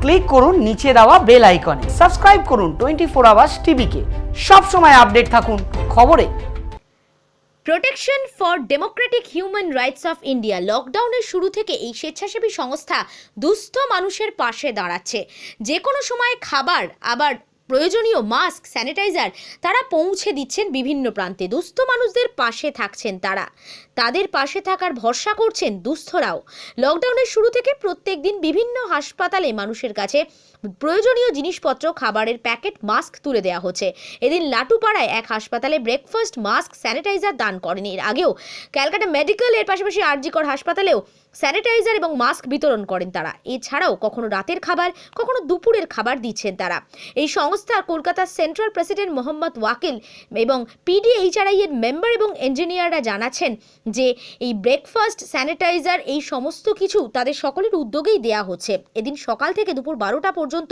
Click করুন নিচে দেওয়া বেল আইকনে। সাবস্ক্রাইব করুন 24 আওয়ার্স টিভিকে। সব সময় আপডেট থাকুন খবরে। Protection for Democratic human rights of India লকডাউনের শুরু থেকে এই স্বেচ্ছাসেবী সংস্থা দুস্থ মানুষের পাশে দাঁড়াচ্ছে। যে কোনো সময় খাবার, আবার প্রয়োজনীয় মাস্ক, স্যানিটাইজার তারা পৌঁছে দিচ্ছেন বিভিন্ন প্রান্তে। দুস্থ মানুষদের পাশে থাকছেন তারা, তাদের পাশে থাকার ভরসা করছেন দুস্থরাও। লকডাউনের শুরু থেকে প্রত্যেক দিন বিভিন্ন হাসপাতালে মানুষের কাছে প্রয়োজনীয় জিনিসপত্র, খাবারের প্যাকেট, মাস্ক তুলে দেওয়া হচ্ছে। এদিন লাটুপাড়ায় এক হাসপাতালে ব্রেকফাস্ট, মাস্ক, স্যানিটাইজার দান করেন। এর আগেও ক্যালকাটা মেডিকেল, এর পাশাপাশি আরজিকর হাসপাতালেও স্যানিটাইজার এবং মাস্ক বিতরণ করেন তারা। এছাড়াও কখনো রাতের খাবার, কখনো দুপুরের খাবার দিচ্ছেন তারা। এই সংস্থা কলকাতার সেন্ট্রাল প্রেসিডেন্ট মোহাম্মদ ওয়াকিল এবং পিডিএইচআরআই এর মেম্বার এবং ইঞ্জিনিয়াররা জানাচ্ছেন যে এই ব্রেকফাস্ট, স্যানিটাইজার এই সমস্ত কিছু তাদের সকলের উদ্যোগেই দেয়া হচ্ছে। এদিন সকাল থেকে দুপুর 12টা পর্যন্ত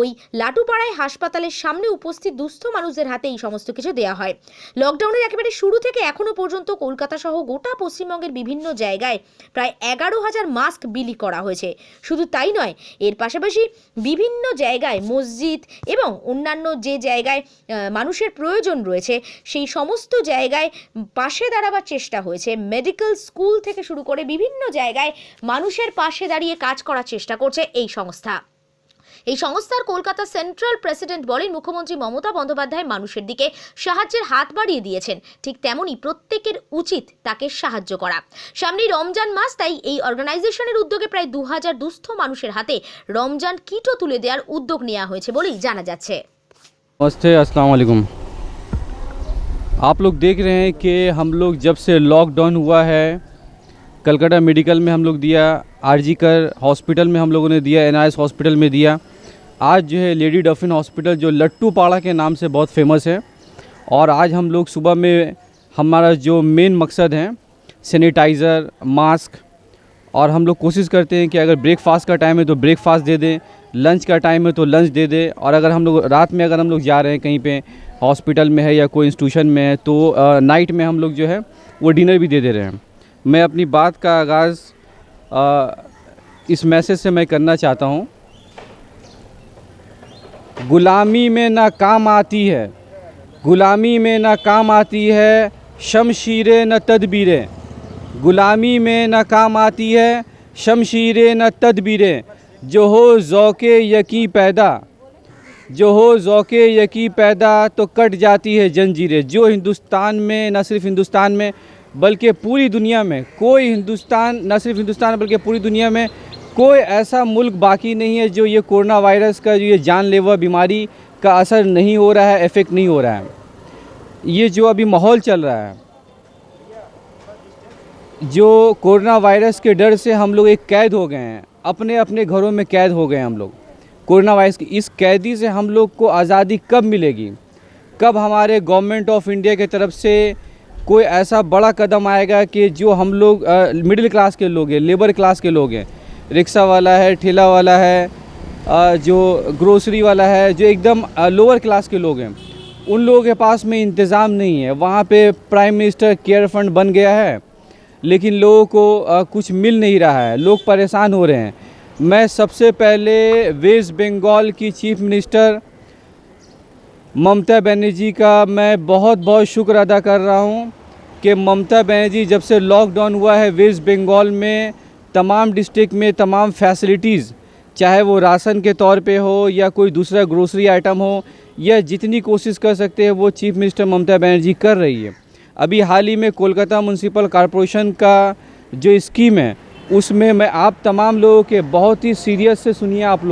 ওই লাটুপাড়ায় হাসপাতালের সামনে উপস্থিত দুস্থ মানুষদের হাতে এই সমস্ত কিছু দেওয়া হয়। লকডাউনের একেবারে শুরু থেকে এখনো পর্যন্ত কলকাতা সহ গোটা পশ্চিমবঙ্গের বিভিন্ন জায়গায় প্রায় 11,000 মাস্ক বিলি করা হয়েছে। শুধু তাই নয়, এর পাশাপাশি বিভিন্ন জায়গায় মসজিদ এবং অন্যান্য যে জায়গায় মানুষের প্রয়োজন রয়েছে সেই সমস্ত জায়গায় পাশে দাঁড়াবার চেষ্টা হয়েছে। মেডিকেল, স্কুল থেকে শুরু করে বিভিন্ন জায়গায় মানুষের পাশে দাঁড়িয়ে কাজ করার চেষ্টা করছে এই সংস্থা। এই সংস্থার কলকাতা সেন্ট্রাল প্রেসিডেন্ট বলেন, মুখ্যমন্ত্রী মমতা বন্দ্যোপাধ্যায় মানুষের দিকে সাহায্যের হাত বাড়িয়ে দিয়েছেন, ঠিক তেমনই প্রত্যেকের উচিত তাকে সাহায্য করা। সামনেই রমজান মাস, তাই এই অর্গানাইজেশনের উদ্যোগে প্রায় 2000 দুস্থ মানুষের হাতে রমজান কিটও তুলে দেওয়ার উদ্যোগ নেওয়া হয়েছে বলেই জানা যাচ্ছে। नमस्ते, अस्सलाम वालेकुम। आप लोग देख रहे हैं कि हम लोग जब से लॉकडाउन हुआ है, कलकत्ता मेडिकल में हम लोग दिया, आरजीकर हॉस्पिटल में हम लोगों ने दिया, एनआईएस हॉस्पिटल में दिया। आज जो है लेडी डफिन हॉस्पिटल जो लट्टूपाड़ा के नाम से बहुत फेमस है, और आज हम लोग सुबह में हमारा जो मेन मकसद है सैनिटाइज़र, मास्क, और हम लोग कोशिश करते हैं कि अगर ब्रेकफास्ट का टाइम है तो ब्रेकफास्ट दे दें, लंच का टाइम है तो लंच दे दे, और अगर हम लोग रात में अगर हम लोग जा रहे हैं कहीं पे हॉस्पिटल में है या कोई इंस्टीट्यूशन में है तो नाइट में हम लोग जो है वो डिनर भी दे दे रहे हैं। मैं अपनी बात का आगाज़ इस मैसेज से मैं करना चाहता हूँ। गुलामी में ना काम आती है, गुलामी में ना काम आती है शमशीरें न तदबीरें, गुलामी में ना काम आती है शमशीरें न तदबीरें, जो हो ज़ौक़े यकी पैदा, जो हो ज़ौक़े यकी पैदा तो कट जाती है जंजीरें। जो हिंदुस्तान में, न सिर्फ हिंदुस्तान में बल्कि पूरी दुनिया में कोई हिंदुस्तान, न सिर्फ हिंदुस्तान बल्कि पूरी दुनिया में कोई ऐसा मुल्क बाकी नहीं है जो ये कोरोना वायरस का जो ये जानलेवा बीमारी का असर नहीं हो रहा है, इफ़ेक्ट नहीं हो रहा है। ये जो अभी माहौल चल रहा है, जो कोरोना वायरस के डर से हम लोग एक कैद हो गए हैं, अपने अपने घरों में कैद हो गए हम लोग कोरोना वायरस की। इस कैदी से हम लोग को आज़ादी कब मिलेगी? कब हमारे गवर्नमेंट ऑफ इंडिया की तरफ से कोई ऐसा बड़ा कदम आएगा कि जो हम लोग मिडिल क्लास के लोग हैं, लेबर क्लास के लोग हैं, रिक्शा वाला है, ठेला वाला है, जो ग्रोसरी वाला है, जो एकदम लोअर क्लास के लोग हैं, उन लोगों के पास में इंतज़ाम नहीं है। वहाँ पे प्राइम मिनिस्टर केयर फंड बन गया है, लेकिन लोगों को कुछ मिल नहीं रहा है, लोग परेशान हो रहे हैं। मैं सबसे पहले वेस्ट बंगाल की चीफ मिनिस्टर ममता बनर्जी का मैं बहुत बहुत शुक्र अदा कर रहा हूँ कि ममता बनर्जी जब से लॉकडाउन हुआ है वेस्ट बंगाल में तमाम डिस्ट्रिक्ट में तमाम फैसिलिटीज़, चाहे वो राशन के तौर पे हो या कोई दूसरा ग्रोसरी आइटम हो, या जितनी कोशिश कर सकते हैं वो चीफ मिनिस्टर ममता बनर्जी कर रही है। अभी हाल ही में कोलकाता म्यूनसिपल कॉरपोरेशन का जो स्कीम है उसमें मैं आप तमाम लोगों के बहुत ही सीरियस से सुनिए। आप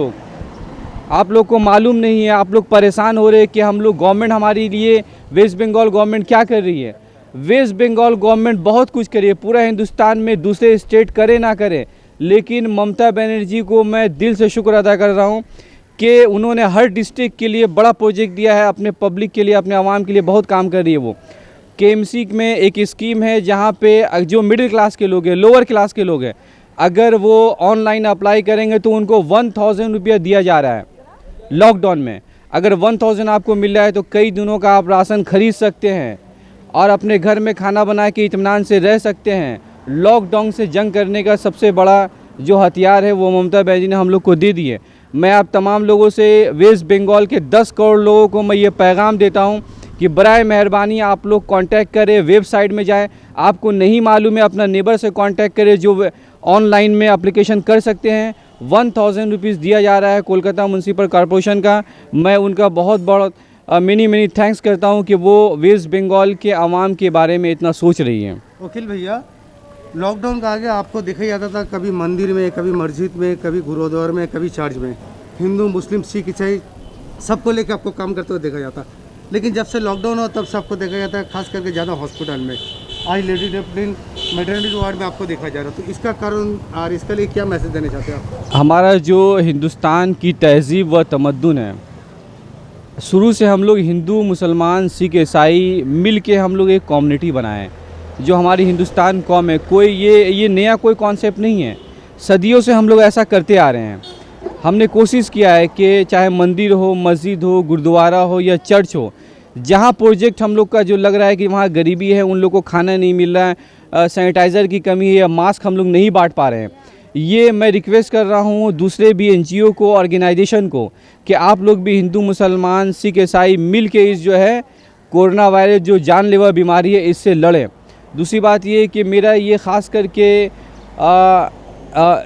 लोग को मालूम नहीं है, आप लोग परेशान हो रहे हैं कि हम लोग गवर्नमेंट हमारे लिए, वेस्ट बंगाल गवर्नमेंट क्या कर रही है। वेस्ट बंगाल गवर्नमेंट बहुत कुछ करी है, पूरा हिंदुस्तान में दूसरे स्टेट करे ना करे, लेकिन ममता बनर्जी को मैं दिल से शुक्र अदा कर रहा हूँ कि उन्होंने हर डिस्ट्रिक्ट के लिए बड़ा प्रोजेक्ट दिया है, अपने पब्लिक के लिए, अपने आवाम के लिए बहुत काम कर रही है। वो केएमसी में एक स्कीम है जहाँ पे जो मिडिल क्लास के लोग हैं, लोअर क्लास के लोग हैं, अगर वो ऑनलाइन अप्लाई करेंगे तो उनको 1000 रुपया दिया जा रहा है लॉकडाउन में। अगर 1000 आपको मिल रहा है तो कई दिनों का आप राशन खरीद सकते हैं और अपने घर में खाना बना के इत्मीनान से रह सकते हैं। लॉकडाउन से जंग करने का सबसे बड़ा जो हथियार है वो ममता बनर्जी ने हम लोग को दे दिए। मैं आप तमाम लोगों से, वेस्ट बंगाल के 10 करोड़ लोगों को मैं ये पैगाम देता हूँ कि बराए मेहरबानी आप लोग कांटेक्ट करें, वेबसाइट में जाएं। आपको नहीं मालूम है, अपना नेबर से कांटेक्ट करें जो ऑनलाइन में एप्लीकेशन कर सकते हैं। 1000 रुपीज़ दिया जा रहा है कोलकाता म्यूनसिपल कॉरपोरेशन का। मैं उनका बहुत बहुत मिनी थैंक्स करता हूं कि वो वेस्ट बंगाल के आवाम के बारे में इतना सोच रही हैं। वकील भैया, लॉकडाउन का आगे आपको देखा जाता था कभी मंदिर में, कभी मस्जिद में, कभी गुरुद्वार में, कभी चर्च में, हिंदू मुस्लिम सिख ईसाई सबको लेकर आपको काम करते हुए देखा जाता। लेकिन जब से लॉकडाउन हो तब सबको देखा जाता है, खास करके ज़्यादा हॉस्पिटल में। आज लेडी मैटरनिटी वार्ड में आपको देखा जा रहा है, तो इसका कारण और इसके लिए क्या मैसेज देना चाहते हैं आप? हमारा जो हिंदुस्तान की तहज़ीब व तमद्दुन है, शुरू से हम लोग हिंदू मुसलमान सिख ईसाई मिल के हम लोग एक कम्युनिटी बनाए, जो हमारी हिंदुस्तान कौम है। कोई ये नया कोई कॉन्सेप्ट नहीं है, सदियों से हम लोग ऐसा करते आ रहे हैं। हमने कोशिश किया है कि चाहे मंदिर हो, मस्जिद हो, गुरुद्वारा हो या चर्च हो, जहाँ प्रोजेक्ट हम लोग का जो लग रहा है कि वहाँ गरीबी है, उन लोग को खाना नहीं मिल रहा है, सैनिटाइज़र की कमी है या मास्क हम लोग नहीं बांट पा रहे हैं, ये मैं रिक्वेस्ट कर रहा हूँ दूसरे भी NGO को, ऑर्गेनाइजेशन को, कि आप लोग भी हिंदू मुसलमान सिख ईसाई मिल के इस जो है कोरोना वायरस जो जानलेवा बीमारी है इससे लड़ें। दूसरी बात ये कि मेरा ये ख़ास करके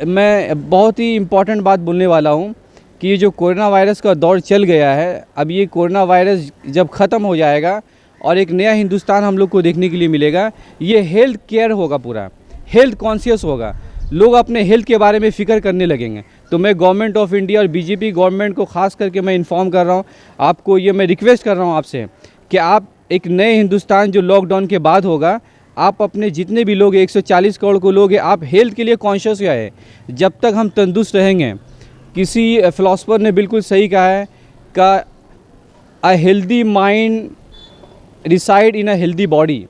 मैं बहुत ही इम्पॉर्टेंट बात बोलने वाला हूँ कि ये जो कोरोना वायरस का दौर चल गया है, अब ये कोरोना वायरस जब ख़त्म हो जाएगा और एक नया हिंदुस्तान हम लोग को देखने के लिए मिलेगा, ये हेल्थ केयर होगा, पूरा हेल्थ कॉन्शियस होगा, लोग अपने हेल्थ के बारे में फ़िक्र करने लगेंगे। तो मैं गवर्नमेंट ऑफ इंडिया और BJP गवर्नमेंट को ख़ास करके मैं इन्फॉर्म कर रहा हूँ, आपको ये मैं रिक्वेस्ट कर रहा हूँ आपसे कि आप एक नए हिंदुस्तान जो लॉकडाउन के बाद होगा, आप अपने जितने भी लोग 140 करोड़ को लोग हैं, आप हेल्थ के लिए कॉन्शियस रहे। जब तक हम तंदुरुस्त रहेंगे, किसी फिलोसफर ने बिल्कुल सही कहा है कि a healthy mind reside in a healthy body.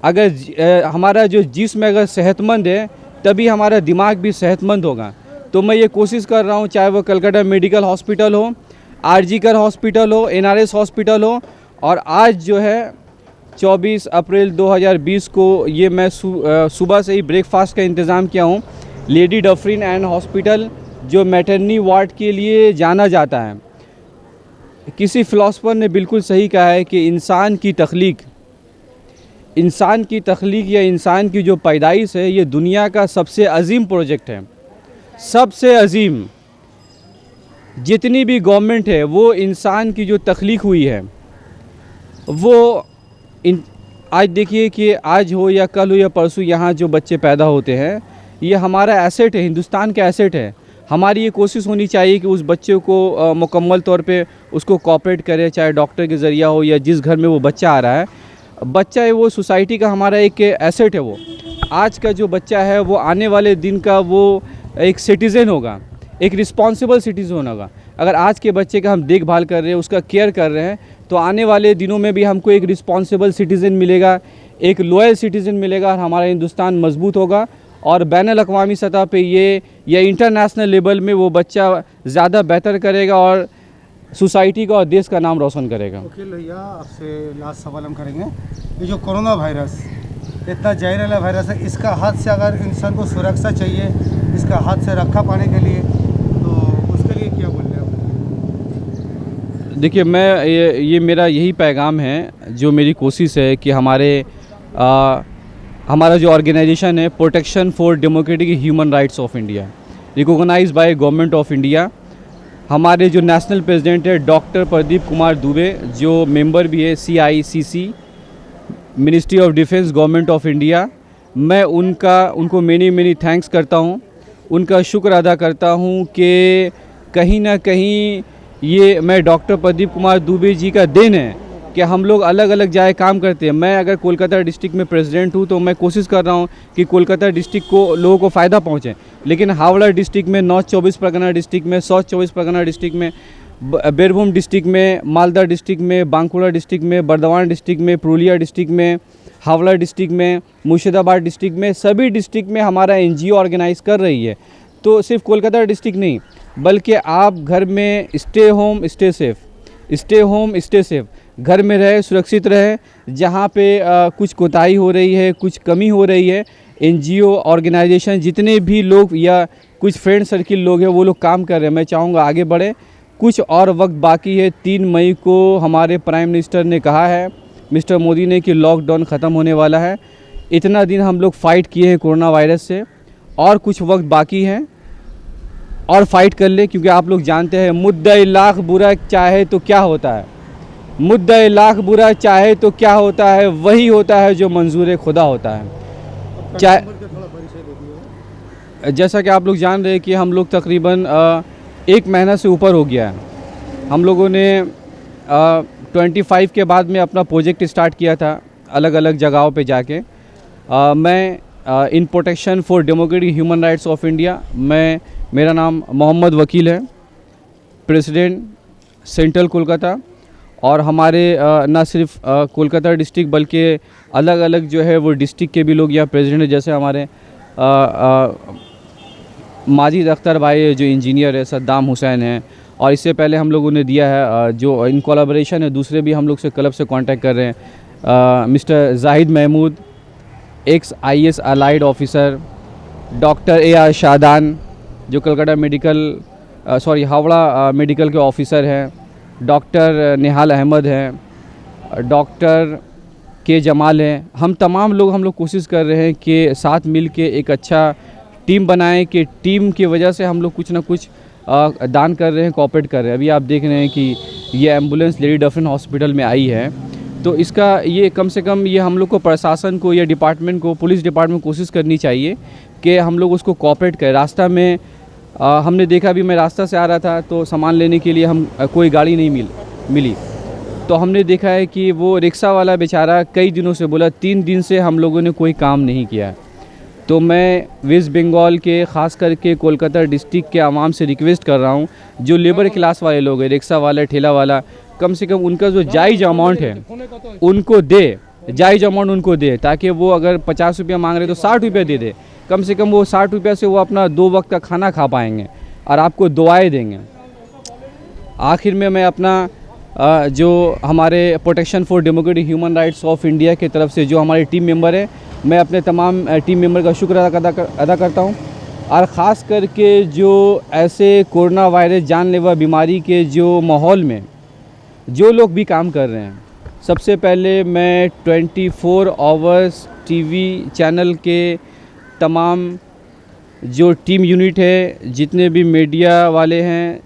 अगर हमारा जो जिस्म अगर सेहतमंद है, तभी हमारा दिमाग भी सेहतमंद होगा। तो मैं ये कोशिश कर रहा हूँ, चाहे वो कलकत्ता मेडिकल हॉस्पिटल हो, RG कर हॉस्पिटल हो, NRS हॉस्पिटल हो, और आज जो है 24 अप्रैल 2020 को ये मैं सुबह से ही ब्रेकफास्ट का इंतज़ाम किया हूँ। लेडी डफरिन एंड हॉस्पिटल जो मैटरनी वार्ड के लिए जाना जाता है। किसी फ़िलासफ़र ने बिल्कुल सही कहा है कि इंसान की तख्लीक या इंसान की जो पैदाइश है, ये दुनिया का सबसे अजीम प्रोजेक्ट है, सबसे अजीम। जितनी भी गवर्नमेंट है वो इंसान की जो तख्लीक हुई है वो आज देखिए कि आज हो या कल हो या परसों यहाँ जो बच्चे पैदा होते हैं, ये हमारा एसेट है, हिंदुस्तान का एसेट है। हमारी ये कोशिश होनी चाहिए कि उस बच्चे को मुकम्मल तौर पे उसको कोऑपरेट करें, चाहे डॉक्टर के ज़रिया हो या जिस घर में वो बच्चा आ रहा है। बच्चा है वो सोसाइटी का हमारा एक एसेट है। वो आज का जो बच्चा है वो आने वाले दिन का वो एक सिटीज़न होगा, एक रिस्पॉन्सिबल सिटीज़न होगा। अगर आज के बच्चे का हम देखभाल कर रहे हैं, उसका केयर कर रहे हैं, तो आने वाले दिनों में भी हमको एक रिस्पॉन्सिबल सिटीज़न मिलेगा, एक लॉयल सिटीज़न मिलेगा, और हमारा हिंदुस्तान मजबूत होगा और बैनुल अक़वामी सतह पे ये या इंटरनेशनल लेवल में वो बच्चा ज़्यादा बेहतर करेगा और सोसाइटी का और देश का नाम रोशन करेगा। वकील भैया, आपसे लास्ट सवाल हम करेंगे, ये जो कोरोना वायरस इतना जहरीला वायरस है, इसका हाथ से अगर इंसान को सुरक्षा चाहिए, इसका हाथ से रखा पाने के लिए, तो उसके लिए क्या बोल रहे हैं आप? देखिए, मैं ये मेरा यही पैगाम है, जो मेरी कोशिश है कि हमारा जो ऑर्गेनाइजेशन है protection for democratic human rights of India, recognize by government of India, हमारे जो नेशनल प्रेसिडेंट है डॉक्टर प्रदीप कुमार दुबे, जो मेंबर भी है CICC ministry of defence government of India, मैं उनको मेनी थैंक्स करता हूँ, उनका शुक्र अदा करता हूँ कि कहीं ना कहीं ये मैं डॉक्टर प्रदीप कुमार दुबे जी का देन है कि हम लोग अलग अलग जाए काम करते हैं। मैं अगर कोलकाता डिस्ट्रिक्ट में प्रेसिडेंट हूँ तो मैं कोशिश कर रहा हूँ कि कोलकाता डिस्ट्रिक्ट को लोगों को फ़ायदा पहुँचे, लेकिन हावड़ा डिस्ट्रिक्ट में, नॉर्थ 24 परगना डिस्ट्रिक्ट में, साउथ 24 परगना डिस्ट्रिक्ट में, बीरभूम डिस्ट्रिक्ट में, मालदा डिस्ट्रिक्ट में, बांकुड़ा डिस्ट्रिक्ट में, बर्धमान डिस्ट्रिक्ट में, पुरुलिया डिस्ट्रिक्ट में, हावड़ा डिस्ट्रिक्ट में, मुर्शिदाबाद डिस्ट्रिक्ट में, सभी डिस्ट्रिक्ट में हमारा NGO ऑर्गेनाइज़ कर रही है। तो सिर्फ कोलकाता डिस्ट्रिक्ट नहीं, बल्कि आप घर में स्टे होम स्टे सेफ, घर में रहे, सुरक्षित रहे। जहाँ पे कुछ कोताही हो रही है, कुछ कमी हो रही है, NGO ऑर्गेनाइजेशन जितने भी लोग या कुछ फ्रेंड सर्किल लोग हैं वो लोग काम कर रहे हैं। मैं चाहूँगा आगे बढ़े। कुछ और वक्त बाकी है। 3 मई को हमारे प्राइम मिनिस्टर ने कहा है, मिस्टर मोदी ने, कि लॉकडाउन ख़त्म होने वाला है। इतना दिन हम लोग फ़ाइट किए हैं कोरोना वायरस से, और कुछ वक्त बाकी है और फाइट कर ले, क्योंकि आप लोग जानते हैं मुद्दे लाख बुरा चाहे तो क्या होता है, मुद्दे लाख बुरा चाहे तो क्या होता है, वही होता है जो मंजूर खुदा होता है। चाहे जैसा कि आप लोग जान रहे हैं कि हम लोग तकरीबन 1 महीना से ऊपर हो गया है। हम लोगों ने 25 के बाद में अपना प्रोजेक्ट स्टार्ट किया था अलग अलग जगहों पे जाके। मैं इन protection for democratic human rights of India, मेरा नाम मोहम्मद वकील है, प्रेसिडेंट सेंट्रल कोलकाता। और हमारे ना सिर्फ कोलकाता डिस्ट्रिक्ट बल्कि अलग अलग जो है वो डिस्ट्रिक्ट के भी लोग यहाँ प्रेसिडेंट हैं। जैसे हमारे माजिद अख्तर भाई जो इंजीनियर है, सद्दाम हुसैन है, और इससे पहले हम लोगों ने दिया है जो इन कोलैबोरेशन है, दूसरे भी हम लोग से क्लब से कांटेक्ट कर रहे हैं। Mister Zahid Mahmood, ex IAS allied officer, doctor AR Shadan जो कलकत्ता हावड़ा मेडिकल के ऑफिसर हैं, डॉक्टर निहाल अहमद हैं, डॉक्टर के जमाल हैं। हम तमाम लोग कोशिश कर रहे हैं कि साथ मिल के एक अच्छा टीम बनाएं, कि टीम की वजह से हम लोग कुछ ना कुछ दान कर रहे हैं, कोऑपरेट कर रहे हैं। अभी आप देख रहे हैं कि ये एम्बुलेंस लेडी डफरिन हॉस्पिटल में आई है, तो इसका ये कम से कम ये हम लोग को, प्रशासन को या डिपार्टमेंट को, पुलिस डिपार्टमेंट को कोशिश करनी चाहिए कि हम लोग उसको कोऑपरेट करें। रास्ता में हमने देखा, अभी मैं रास्ता से आ रहा था तो सामान लेने के लिए कोई गाड़ी नहीं मिली, तो हमने देखा है कि वो रिक्शा वाला बेचारा कई दिनों से बोला 3 दिन से हम लोगों ने कोई काम नहीं किया। तो मैं वेस्ट बंगाल के ख़ास करके कोलकाता डिस्ट्रिक्ट के आवाम से रिक्वेस्ट कर रहा हूँ, जो लेबर क्लास वाले लोग हैं, रिक्शा वाला, ठेला वाला, कम से कम उनका जो जायज़ अमाउंट है उनको दे, जायज़ अमाउंट उनको दे, ताकि वो अगर 50 रुपया मांग रहे तो 60 रुपया दे दे। कम से कम वो 60 रुपया से वो अपना 2 वक्त का खाना खा पाएंगे और आपको दुआएं देंगे। आखिर में मैं अपना जो हमारे protection for democratic human rights of India की तरफ से जो हमारे टीम मेंबर हैं, मैं अपने तमाम टीम मेंबर का शुक्र अदा करता हूँ। और ख़ास करके जो ऐसे कोरोना वायरस जानलेवा बीमारी के जो माहौल में जो लोग भी काम कर रहे हैं, सबसे पहले मैं 24 आवर्स टीवी चैनल के तमाम जो टीम यूनिट है, जितने भी मीडिया वाले हैं,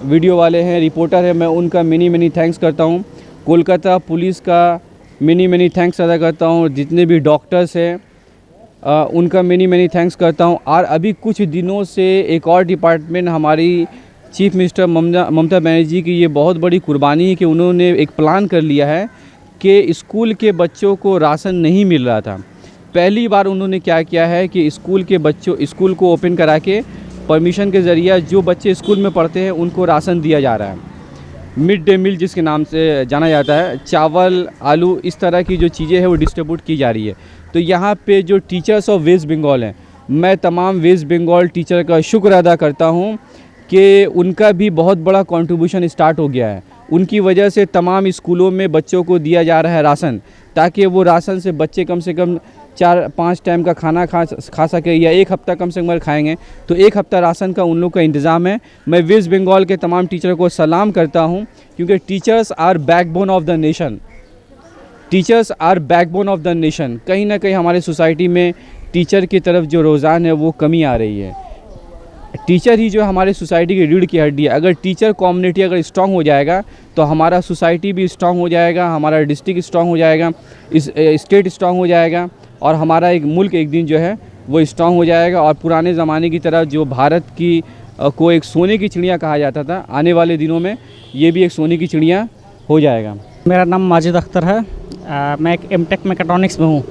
वीडियो वाले हैं, रिपोर्टर हैं, मैं उनका मेनी थैंक्स करता हूं। कोलकाता पुलिस का मेनी थैंक्स अदा करता हूं। जितने भी डॉक्टर्स हैं उनका मेनी थैंक्स करता हूं। और अभी कुछ दिनों से एक और डिपार्टमेंट, हमारी चीफ मिनिस्टर ममता बनर्जी की ये बहुत बड़ी कुर्बानी है कि उन्होंने एक प्लान कर लिया है कि स्कूल के बच्चों को राशन नहीं मिल रहा था। पहली बार उन्होंने क्या किया है कि स्कूल को ओपन करा के परमिशन के ज़रिए जो बच्चे स्कूल में पढ़ते हैं उनको राशन दिया जा रहा है। मिड डे मील जिसके नाम से जाना जाता है, चावल, आलू, इस तरह की जो चीज़ें हैं वो डिस्ट्रीब्यूट की जा रही है। तो यहाँ पे जो टीचर्स ऑफ वेस्ट बंगाल हैं, मैं तमाम वेस्ट बंगाल टीचर का शुक्र अदा करता हूँ कि उनका भी बहुत बड़ा कंट्रीब्यूशन स्टार्ट हो गया है। उनकी वजह से तमाम स्कूलों में बच्चों को दिया जा रहा है राशन, ताकि वो राशन से बच्चे कम से कम 4-5 टाइम का खाना खा सके, या 1 हफ़्ता कम से कम खाएंगे तो 1 हफ़्ता राशन का उन लोग का इंतज़ाम है। मैं वेस्ट बंगाल के तमाम टीचर को सलाम करता हूं, क्योंकि teachers are backbone of the nation. Teachers are backbone of the nation. कहीं ना कहीं हमारे सोसाइटी में टीचर की तरफ जो रुझान है वो कमी आ रही है। टीचर ही जो हमारे सोसाइटी की रीढ़ की हड्डी है। अगर टीचर कम्युनिटी अगर स्ट्रांग हो जाएगा तो हमारा सोसाइटी भी स्ट्रांग हो जाएगा, हमारा डिस्ट्रिक्ट स्ट्रांग हो जाएगा, स्टेट स्ट्रांग हो जाएगा, और हमारा एक मुल्क एक दिन जो है वो स्ट्रांग हो जाएगा। और पुराने ज़माने की तरह जो भारत की को एक सोने की चिड़िया कहा जाता था, आने वाले दिनों में ये भी एक सोने की चिड़िया हो जाएगा। मेरा नाम माजिद अख्तर है। मैं एक एमटेक मैकेट्रॉनिक्स में हूँ।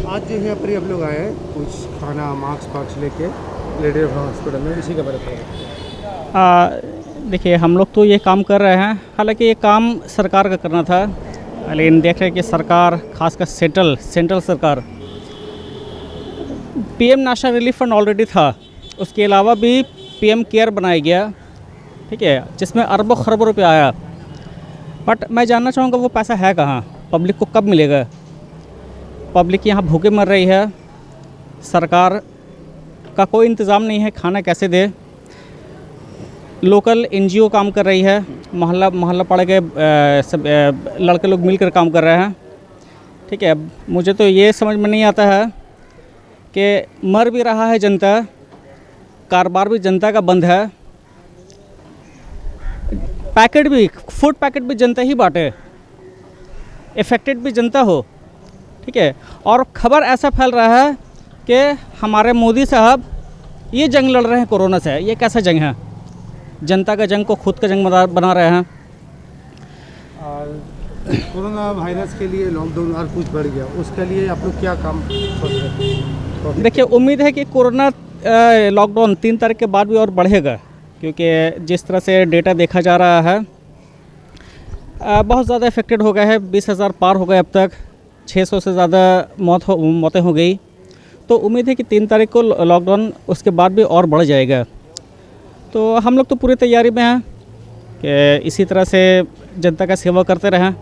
आज जो है पर आप लोग आए हैं कुछ खाना मास्क लेके लेडी हॉस्पिटल में, इसी का बारे में देखिए, हम लोग तो ये काम कर रहे हैं, हालांकि ये काम सरकार का करना था, लेकिन देख रहे हैं कि सरकार, खासकर सेंट्रल सरकार, PM national relief fund already था, उसके अलावा भी PM केयर बनाया गया, ठीक है, जिसमें अरबों खरबों रुपये आया। बट मैं जानना चाहूँगा वो पैसा है कहाँ, पब्लिक को कब मिलेगा? पब्लिक यहाँ भूखे मर रही है, सरकार का कोई इंतज़ाम नहीं है खाना कैसे दे। लोकल एनजीओ काम कर रही है, मोहल्ला पाड़ा के सब लड़के लोग मिलकर काम कर रहे हैं। ठीक है, मुझे तो ये समझ में नहीं आता है कि मर भी रहा है जनता, कारोबार भी जनता का बंद है, पैकेट भी फूड पैकेट भी जनता ही बांटे, इफ़ेक्टेड भी जनता हो। ठीक है, और खबर ऐसा फैल रहा है कि हमारे मोदी साहब ये जंग लड़ रहे हैं कोरोना से। ये कैसा जंग है? जनता का जंग को खुद का जंग बना रहे हैं। कोरोना वायरस के लिए लॉकडाउन और कुछ बढ़ गया, उसके लिए आप लोग क्या काम सोच रहे हैं? देखिए, उम्मीद है कि कोरोना लॉकडाउन 3 तारीख के बाद भी और बढ़ेगा, क्योंकि जिस तरह से डेटा देखा जा रहा है बहुत ज़्यादा इफेक्टेड हो गया है। 20,000 पार हो गए अब तक, 600 से ज़्यादा मौतें हो गई। तो उम्मीद है कि 3 तारीख को लॉकडाउन उसके बाद भी और बढ़ जाएगा। तो हम लोग तो पूरी तैयारी में हैं कि इसी तरह से जनता का सेवा करते रहें,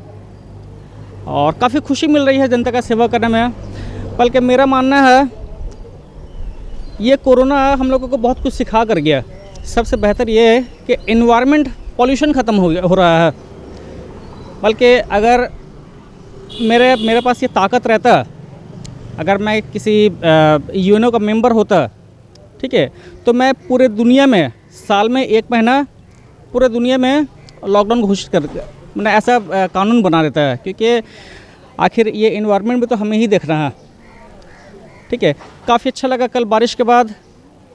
और काफ़ी खुशी मिल रही है जनता का सेवा करने में। बल्कि मेरा मानना है ये कोरोना हम लोगों को बहुत कुछ सिखा कर गया। सबसे बेहतर ये है कि इन्वायरमेंट पॉल्यूशन ख़त्म हो रहा है। बल्कि अगर मेरे पास ये ताकत रहता, अगर मैं किसी यूएनओ का मेंबर होता, ठीक है, तो मैं पूरे दुनिया में साल में 1 महीना पूरे दुनिया में लॉकडाउन घोषित कर, मैंने ऐसा कानून बना देता है, क्योंकि आखिर ये इन्वायरमेंट भी तो हमें ही देखना है। ठीक है, काफ़ी अच्छा लगा कल बारिश के बाद,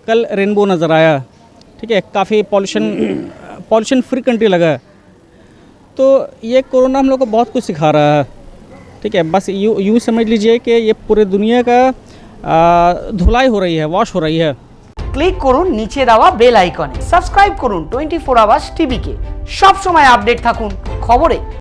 कल रेनबो नज़र आया। ठीक है, काफ़ी पॉल्यूशन फ्री कंट्री लगा। तो ये कोरोना हम लोग को बहुत कुछ सिखा रहा है। ठीक है, बस यूँ समझ लीजिए कि ये पूरे दुनिया का धुलाई हो रही है, वॉश हो रही है। ক্লিক করুন নিচে দেওয়া বেল আইকনে, সাবস্ক্রাইব করুন 24 আওয়ার্স টিভিকে। সব সময় আপডেট থাকুন খবরে।